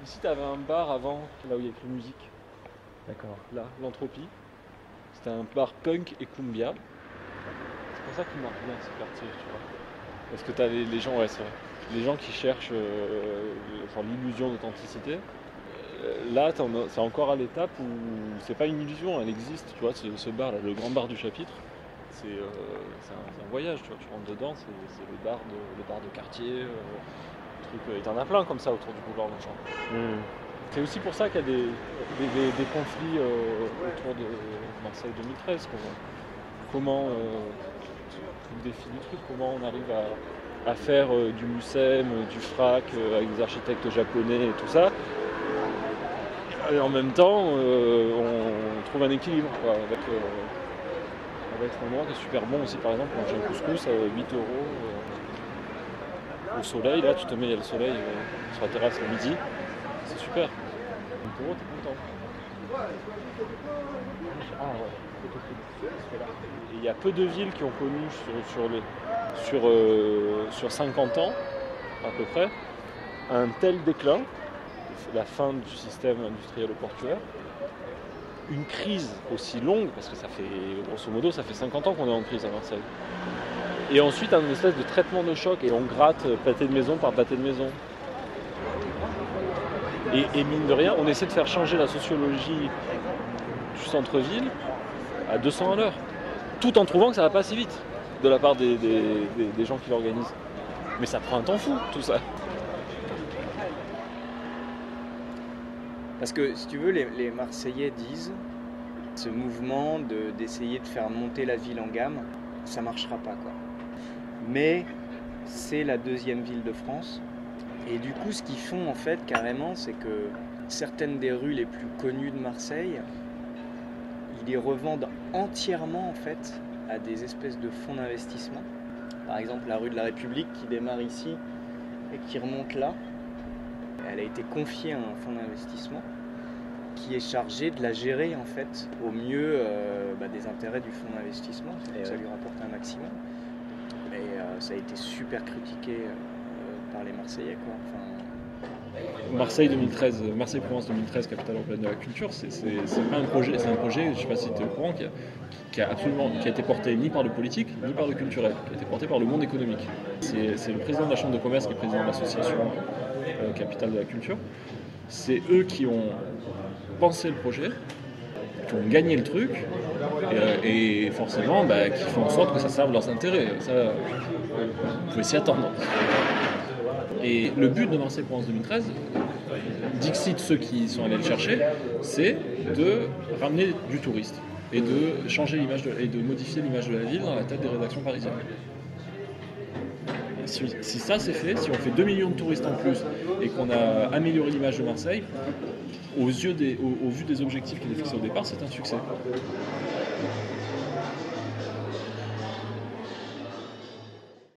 Ici, tu avais un bar avant, là où il y a écrit musique. D'accord. Là, l'Entropie. C'était un bar punk et cumbia. C'est pour ça qu'il marche bien ce quartier, tu vois. Parce que tu as les gens, ouais, c'est vrai. Les gens qui cherchent genre l'illusion d'authenticité. Là, c'est encore à l'étape où c'est pas une illusion, elle existe, tu vois. Ce bar, là, le grand bar du chapitre, c'est un voyage, tu vois. Tu rentres dedans, c'est le bar de quartier. Et t'en as plein comme ça autour du boulevard Longchamp. C'est aussi pour ça qu'il y a des conflits autour de Marseille 2013. Comment tout le défi du truc, comment on arrive à faire du Mucem, du FRAC avec des architectes japonais et tout ça. Et en même temps, on trouve un équilibre quoi, avec un endroit qui est super bon aussi. Par exemple, manger un couscous à 8 euros au soleil. Là, tu te mets, il y a le soleil sur la terrasse le midi. C'est super. 8 euros, t'es content. Ah ouais, et il y a peu de villes qui ont connu sur 50 ans, à peu près, un tel déclin, c'est la fin du système industriel et portuaire, une crise aussi longue, parce que ça fait, grosso modo, ça fait 50 ans qu'on est en crise à Marseille. Et ensuite, un espèce de traitement de choc, et on gratte pâté de maison par pâté de maison. Et mine de rien, on essaie de faire changer la sociologie du centre-ville à 200 à l'heure, tout en trouvant que ça va pas assez vite de la part des gens qui l'organisent. Mais ça prend un temps fou, tout ça. Parce que si tu veux, les Marseillais disent ce mouvement d'essayer de faire monter la ville en gamme, ça marchera pas quoi. Mais c'est la deuxième ville de France. Et du coup, ce qu'ils font en fait carrément, c'est que certaines des rues les plus connues de Marseille, ils les revendent entièrement en fait à des espèces de fonds d'investissement. Par exemple, la rue de la République qui démarre ici et qui remonte là, elle a été confiée à un fonds d'investissement qui est chargé de la gérer en fait au mieux des intérêts du fonds d'investissement, ça lui rapporte un maximum. Et ça a été super critiqué par les Marseillais quoi. Marseille 2013, Marseille Provence 2013, capitale européenne de la culture, c'est pas un projet, c'est un projet, je ne sais pas si tu es au courant, qui a été porté ni par le politique, ni par le culturel, qui a été porté par le monde économique. C'est le président de la Chambre de commerce qui est président de l'association Capitale de la culture. C'est eux qui ont pensé le projet, qui ont gagné le truc, et forcément qui font en sorte que ça serve leurs intérêts. Ça, vous pouvez s'y attendre. Et le but de Marseille Provence 2013, dixit ceux qui sont allés le chercher, c'est de ramener du touriste et de changer l'image et de modifier l'image de la ville dans la tête des rédactions parisiennes. Si ça c'est fait, si on fait 2 millions de touristes en plus et qu'on a amélioré l'image de Marseille, au vu des objectifs qu'il a fixés au départ, c'est un succès.